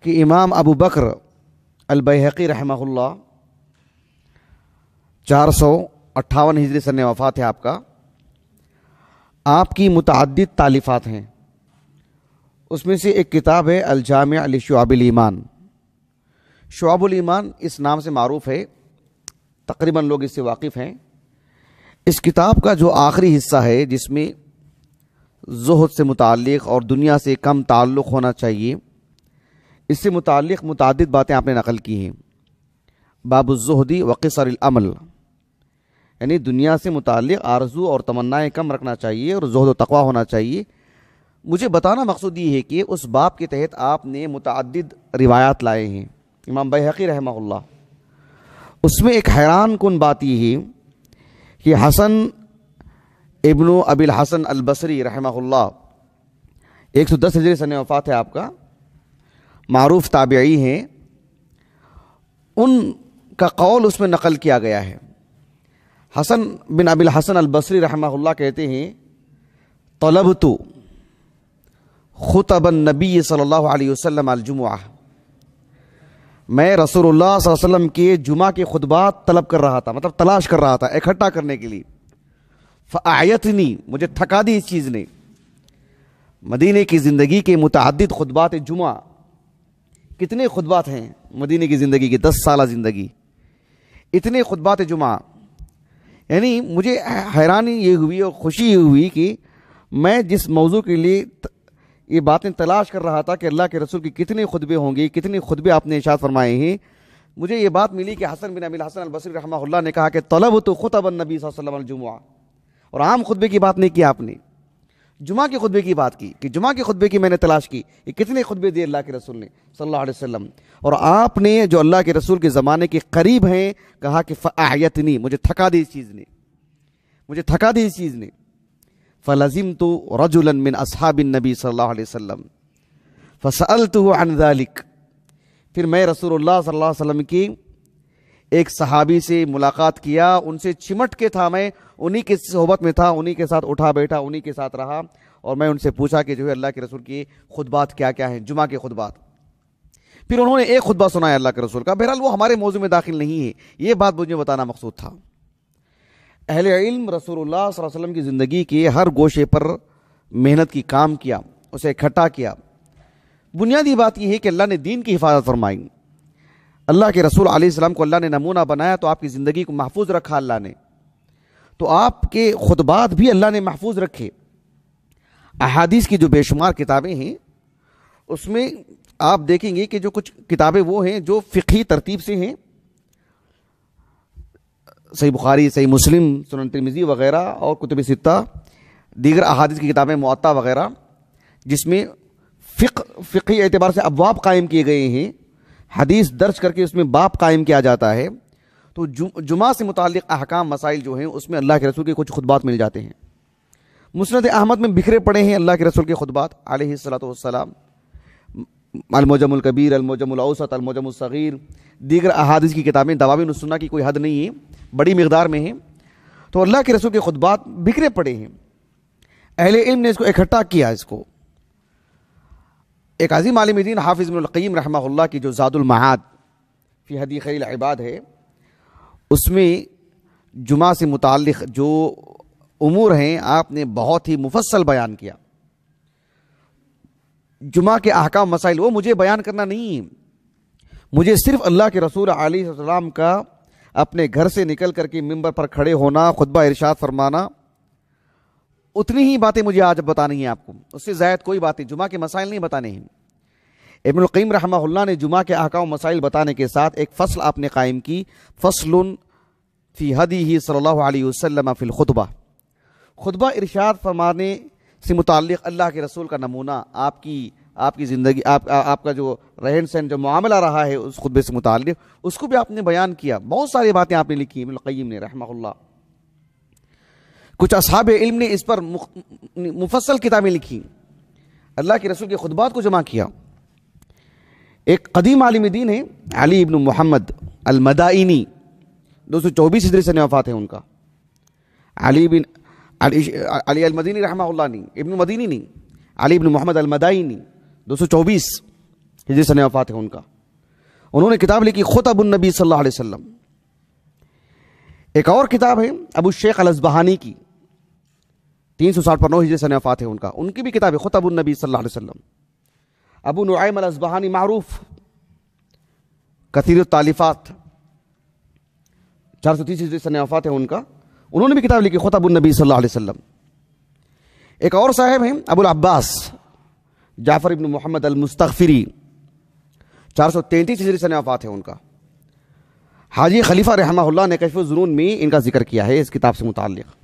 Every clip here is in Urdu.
کہ امام ابو بکر البیہقی رحمہ اللہ 458 ہجری سن وفات ہے آپ کا. آپ کی متعدد تالیفات ہیں. اس میں سے ایک کتاب ہے الجامع لشعب الایمان. شعب الایمان اس نام سے معروف ہے، تقریباً لوگ اس سے واقف ہیں. اس کتاب کا جو آخری حصہ ہے جس میں زہد سے متعلق اور دنیا سے کم تعلق ہونا چاہیے، اس سے متعلق متعدد باتیں آپ نے نقل کی ہیں. باب الزہد وقصر العمل، یعنی دنیا سے متعلق آرزو اور تمنائیں کم رکھنا چاہیے اور زہد و تقویٰ ہونا چاہیے. مجھے بتانا مقصود یہ ہے کہ اس باب کے تحت آپ نے متعدد روایات لائے ہیں امام بیہقی رحمہ اللہ. اس میں ایک حیران کن بات یہ ہے کہ حسن ابن ابی الحسن البصری رحمہ اللہ 110 ہجری سن وفات ہے آپ کا، معروف تابعی ہیں. ان کا قول اس میں نقل کیا گیا ہے. حسن بن ابی الحسن البصری رحمہ اللہ کہتے ہیں طلبت خطب النبی صلی اللہ علیہ وسلم الجمعہ، میں رسول اللہ صلی اللہ علیہ وسلم کے جمعہ کے خطبات طلب کر رہا تھا، مطلب تلاش کر رہا تھا اکٹھا کرنے کے لیے. فاعیتنی، مجھے تھکا دی اس چیز نے. مدینے کی زندگی کے متعدد خطبات جمعہ، کتنے خطبات ہیں مدینے کی زندگی کی، 10 سالہ زندگی، اتنے خطبات جمعہ. یعنی مجھے حیرانی یہ ہوئی اور خوشی یہ ہوئی کہ میں جس موضوع کے لیے یہ باتیں تلاش کر رہا تھا کہ اللہ کے رسول کی کتنے خطبے ہوں گے، کتنے خطبے آپ نے ارشاد فرمائے ہیں، مجھے یہ بات ملی کہ حسن بن ابی الحسن البصری رحمہ اللہ نے کہا کہ طلبت خطب النبی صلی اللہ علیہ وسلم الجمعہ. اور عام خطبے کی بات نہیں کی آپ نے، جمعہ کے خطبے کی بات کی کہ جمعہ کے خطبے کی میں نے تلاش کی کہ کتنے خطبے دیے اللہ کے رسول نے صلی اللہ علیہ وسلم. اور آپ نے جو اللہ کے رسول کے زمانے کے قریب ہیں کہا کہ فاعیتنی، مجھے تھکا دی اس چیز نے، مجھے تھکا دی اس چیز نے. فلزمت رجلا من اصحاب النبی صلی اللہ علیہ وسلم فسألته عن ذلك، پھر میں رسول اللہ صلی اللہ علیہ وسلم کی ایک صحابی سے ملاقات کیا، ان سے چمٹ کے تھا، میں انہی کے صحبت میں تھا، انہی کے ساتھ اٹھا بیٹھا، انہی کے ساتھ رہا، اور میں ان سے پوچھا کہ جو ہے اللہ کے رسول کی خطبات کیا کیا ہیں، جمعہ کے خطبات. پھر انہوں نے ایک خطبہ سنایا اللہ کے رسول کا. بہرحال وہ ہمارے موضوع میں داخل نہیں ہے، یہ بات مجھے بتانا مقصود تھا. اہل علم رسول اللہ صلی اللہ علیہ وسلم کی زندگی کے ہر گوشے پر محنت کی، کام کیا، اسے اکٹھا کیا. بنیادی بات یہ ہے کہ اللہ نے دین کی حفاظت فرمائی. اللہ کے رسول علیہ السلام کو اللہ نے نمونہ بنایا تو آپ کی زندگی کو محفوظ رکھا اللہ نے، تو آپ کے خطبات بھی اللہ نے محفوظ رکھے. احادیث کی جو بے شمار کتابیں ہیں اس میں آپ دیکھیں گے کہ جو کچھ کتابیں وہ ہیں جو فقہی ترتیب سے ہیں، صحیح بخاری، صحیح مسلم، سنن ترمذی وغیرہ اور کتب ستہ، دیگر احادیث کی کتابیں موطا وغیرہ، جس میں فقہی اعتبار سے ابواب قائم کیے گئے ہیں، حدیث درج کر کے اس میں باب قائم کیا جاتا ہے. تو جمعہ سے متعلق احکام مسائل جو ہیں اس میں اللہ کے رسول کے کچھ خطبات مل جاتے ہیں. مسند احمد میں بکھرے پڑے ہیں اللہ کے رسول کے خطبات علیہ الصلوۃ والسلام. المعجم الکبیر، المعجم الاوسط، المعجم الصغیر، دیگر احادیث کی کتابیں، دواوین السنہ کی کوئی حد نہیں ہے، بڑی مقدار میں ہیں. تو اللہ کے رسول کے خطبات بکھرے پڑے ہیں. اہل علم نے اس کو اکٹھا کیا. اس کو ایک عظیم عالم دین حافظ ابن القیم رحمہ اللہ کی جو زاد المعاد فی ہدی خیر العباد ہے، اس میں جمعہ سے متعلق جو امور ہیں آپ نے بہت ہی مفصل بیان کیا. جمعہ کے احکام مسائل وہ مجھے بیان کرنا نہیں ہے، مجھے صرف اللہ کے رسول علیہ السلام کا اپنے گھر سے نکل کر کے ممبر پر کھڑے ہونا، خطبہ ارشاد فرمانا، اتنی ہی باتیں مجھے آج بتانی ہیں آپ کو، اس سے زائد کوئی باتیں، جمعہ کے مسائل نہیں بتانے ہیں. ابن القیم رحمہ اللہ نے جمعہ کے احکام مسائل بتانے کے ساتھ ایک فصل آپ نے قائم کی، فصل فی ہدیہ صلی اللہ علیہ وسلم فی الخطبہ. خطبہ ارشاد فرمانے سے متعلق اللہ کے رسول کا نمونہ، آپ کی زندگی، آپ کا جو رہن سہن، جو معاملہ رہا ہے اس خطبے سے متعلق، اس کو بھی آپ نے بیان کیا. بہت ساری باتیں آپ نے لکھی ابن القیم نے رحمہ اللہ. کچھ اصحاب علم نے اس پر مفصل کتابیں لکھی، اللہ کے رسول کے خطبات کو جمع کیا. ایک قدیم عالم دین ہے علی ابن محمد المدائنی، 224 ہجری سے وفات ہے ان کا. علی المدینی رحمہ اللہ نہیں، ابن مدینی نہیں، علی ابن محمد المدائنی 224 ہجری سنہ وفات ہے ان کا. انہوں نے کتاب لکھی خطب النبی صلی اللہ علیہ وسلم. ایک اور کتاب ہے ابو الشیخ الاصبہانی کی 360 پر 9 ہجری سنہ وفات ہے ان کا. ان کی بھی کتاب ہے خطب النبی صلی اللہ علیہ وسلم. ابو نعیم الاصبہانی معروف کثیر التالیفات 430 ہجری سنہ وفات ہے ان کا. انہوں نے بھی کتاب لکھی خطب النبی صلی اللہ علیہ وسلم. ایک اور صاحب ہیں ابو العباس جعفر ابن محمد المستغفری 433 ہجری سنہ وفات ہے ان کا. حاجی خلیفہ رحمہ اللہ نے کشف الظنون میں ان کا ذکر کیا ہے اس کتاب سے متعلق.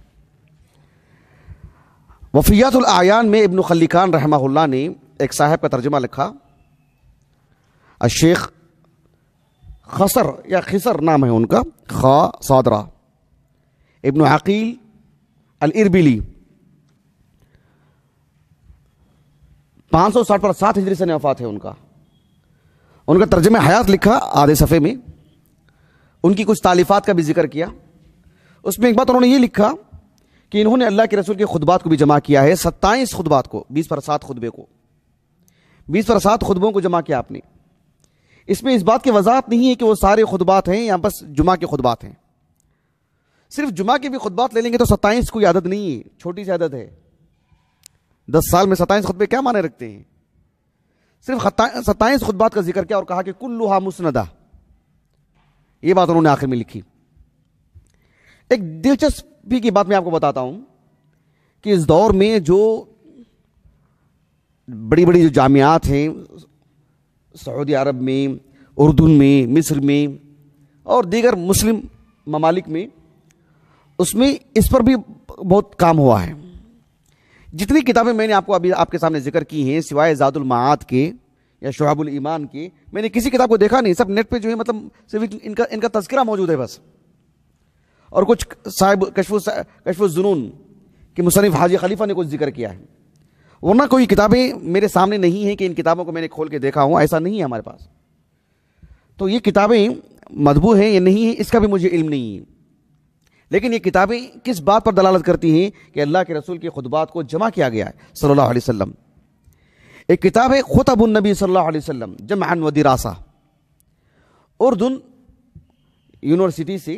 وفیات الاعیان میں ابن خلیقان رحمہ اللہ نے ایک صاحب کا ترجمہ لکھا. الشیخ خسر یا خسر نام ہے ان کا، خا صادرہ، ابن عقیل الاربلی 560 پر 7 ہجری سنہ وفات ہے ان کا. ان کا ترجمہ حیات لکھا آدھے صفحے میں. ان کی کچھ تالیفات کا بھی ذکر کیا. اس میں ایک بات انہوں نے یہ لکھا کہ انہوں نے اللہ کے رسول کے خطبات کو بھی جمع کیا ہے، 27 خطبات کو، 20 پر 7 خطبے کو، 20 پر 7 خطبوں کو جمع کیا آپ نے. اس میں اس بات کی وضاحت نہیں ہے کہ وہ سارے خطبات ہیں یا بس جمعہ کے خطبات ہیں. صرف جمعہ کے بھی خطبات لے لیں گے تو 27 کوئی عدد نہیں ہے، چھوٹی سی عدد ہے. 10 سال میں 27 خطبے کیا معنی رکھتے ہیں؟ صرف 27 خطبات کا ذکر کیا اور کہا کہ کلھا مسندہ. یہ بات انہوں نے آخر میں لکھی. ایک دلچسپی کی بات میں آپ کو بتاتا ہوں کہ اس دور میں جو بڑی بڑی جو جامعات ہیں سعودی عرب میں، اردن میں، مصر میں اور دیگر مسلم ممالک میں، اس میں اس پر بھی بہت کام ہوا ہے. جتنی کتابیں میں نے آپ کو ابھی آپ کے سامنے ذکر کی ہیں سوائے زاد المعاد کے یا شعب الایمان کے، میں نے کسی کتاب کو دیکھا نہیں. سب نیٹ پہ جو ہے مطلب صرف ان کا تذکرہ موجود ہے بس. اور کچھ صاحب کشف الظنون کہ مصنف حاجی خلیفہ نے کچھ ذکر کیا ہے، ورنہ کوئی کتابیں میرے سامنے نہیں ہیں کہ ان کتابوں کو میں نے کھول کے دیکھا ہوں. ایسا نہیں ہے ہمارے پاس. تو یہ کتابیں مطبوع ہیں یا نہیں ہیں اس کا بھی مجھے علم نہیں ہے. لیکن یہ کتابیں کس بات پر دلالت کرتی ہیں کہ اللہ کے رسول کے خطبات کو جمع کیا گیا ہے صلی اللہ علیہ وسلم. ایک کتاب ہے خطب النبی صلی اللہ علیہ وسلم جمعا و دراسہ. اردن یونیورسٹی سے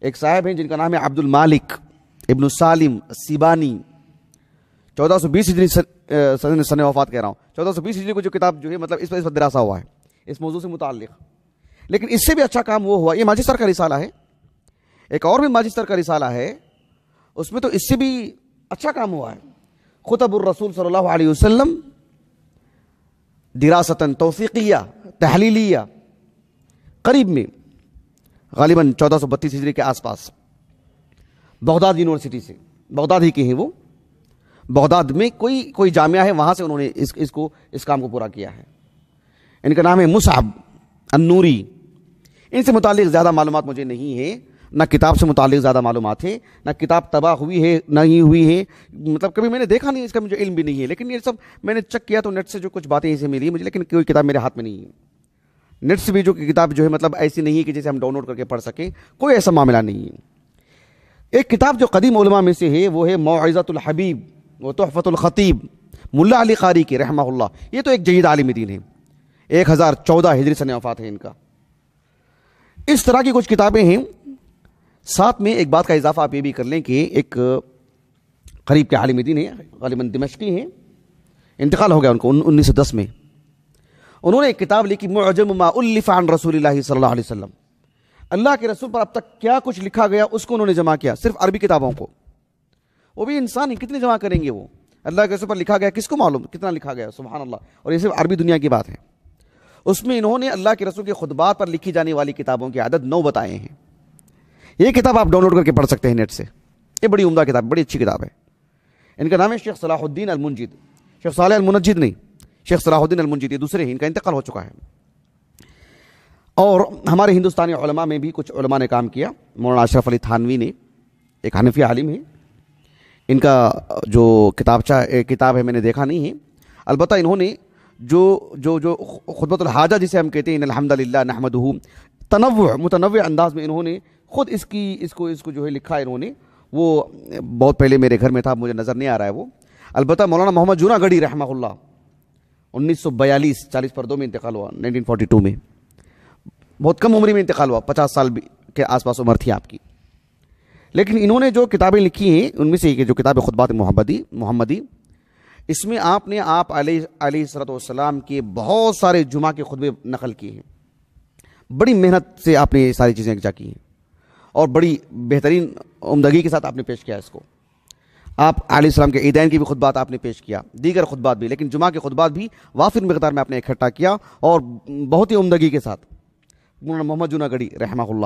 ایک صاحب ہیں جن کا نام ہے عبد المالک ابن سالم سیبانی 1420 ہجری سنہ وفات کہہ رہا ہوں 1420 ہجری کو جو کتاب جو ہے مطلب اس پر دراسہ ہوا ہے اس موضوع سے متعلق. لیکن اس سے بھی اچھا کام وہ ہوا، یہ ماجسٹر کا رسالہ ہے. ایک اور بھی ماجسٹر کا رسالہ ہے، اس میں تو اس سے بھی اچھا کام ہوا ہے. خطب الرسول صلی اللہ علیہ وسلم دراستاً توثیقیہ تحلیلیہ، قریب میں غالباً 1432 ہجری کے آس پاس بغداد یونیورسٹی سے، بغداد ہی کے ہیں وہ، بغداد میں کوئی جامعہ ہے وہاں سے انہوں نے اس کام کو پورا کیا ہے. ان کا نام ہے مصعب النوری. ان سے متعلق زیادہ معلومات مجھے نہیں ہے، نہ کتاب سے متعلق زیادہ معلومات ہے، نہ کتاب طبع ہوئی ہے نہ ہی ہوئی ہے، مطلب کبھی میں نے دیکھا نہیں، اس کا مجھے علم بھی نہیں ہے. لیکن یہ سب میں نے چیک کیا تو نیٹ سے جو کچھ باتیں اسے ملی مجھے، لیکن کوئی کتاب میرے ہاتھ میں نہیں ہے. نیٹ سے بھی جو کتاب جو ہے مطلب ایسی نہیں ہے کہ جیسے ہم ڈاؤن لوڈ کر کے پڑھ سکیں، کوئی ایسا معاملہ نہیں ہے. ایک کتاب جو قدیم علماء میں سے ہے وہ ہے موعظۃ الحبیب و تحفۃ الخطیب ملا علی قاری کی رحمہ اللہ. یہ تو ایک جید عالم دین ہے، 1014 ہجری سنہ وفات ہے ان کا. اس طرح کی کچھ کتابیں ہیں. ساتھ میں ایک بات کا اضافہ آپ یہ بھی کر لیں کہ ایک قریب کے عالم دین ہیں، غالباً دمشقی ہیں، انتقال ہو گیا ان کو 1910 میں. انہوں نے ایک کتاب لکھی معجم ما الف عن رسول اللہ صلی اللہ علیہ وسلم. اللہ کے رسول پر اب تک کیا کچھ لکھا گیا اس کو انہوں نے جمع کیا، صرف عربی کتابوں کو. وہ بھی انسان ہی کتنے جمع کریں گے، وہ اللہ کے رسول پر لکھا گیا کس کو معلوم کتنا لکھا گیا، سبحان اللہ. اور یہ صرف عربی دنیا کی بات ہے. اس میں انہوں نے اللہ کے رسول کے خطبات پر لکھی جانے والی کتابوں کے عدد 9 بتائے ہیں. یہ کتاب آپ ڈاؤن لوڈ کر کے پڑھ سکتے ہیں نیٹ سے. یہ بڑی عمدہ کتاب، بڑی اچھی کتاب ہے. ان کا نام ہے شیخ صلاح الدین المنجد، شیخ صالح المنجد نہیں، شیخ صلاح الدین المنجد، یہ دوسرے ہیں، ان کا انتقال ہو چکا ہے. اور ہمارے ہندوستانی علماء میں بھی کچھ علماء نے کام کیا. مولانا اشرف علی تھانوی نے، ایک حنفی عالم ہے، ان کا جو کتاب ہے میں نے دیکھا نہیں ہے. البتہ انہوں نے جو خطبۃ الحاجہ جسے ہم کہتے ہیں ان الحمدللہ نحمدہ، متنوع انداز میں انہوں نے خود اس کو جو ہے لکھا ہے. انہوں نے وہ بہت پہلے میرے گھر میں تھا، مجھے نظر نہیں آ رہا ہے وہ. البتہ مولانا محمد جوناگڑھی رحمہ اللہ 1942 40 میں انتقال ہوا، 1942 میں، بہت کم عمری میں انتقال ہوا، 50 سال کے آس پاس عمر تھی آپ کی. لیکن انہوں نے جو کتابیں لکھی ہیں ان میں سے ایک جو کتاب خطبات محمدی، اس میں آپ نے علیہ الصلوۃ والسلام کے بہت سارے جمعہ کے خطبے نقل کیے ہیں. بڑی محنت سے آپ نے یہ ساری چیزیں یکجا کی ہیں اور بڑی بہترین عمدگی کے ساتھ آپ نے پیش کیا اس کو. آپ علیہ السلام کے عیدین کی بھی خطبات آپ نے پیش کیا، دیگر خطبات بھی، لیکن جمعہ کے خطبات بھی وافر مقدار میں آپ نے اکٹھا کیا اور بہت ہی عمدگی کے ساتھ. مولانا محمد جوناگڑھی رحمہ اللہ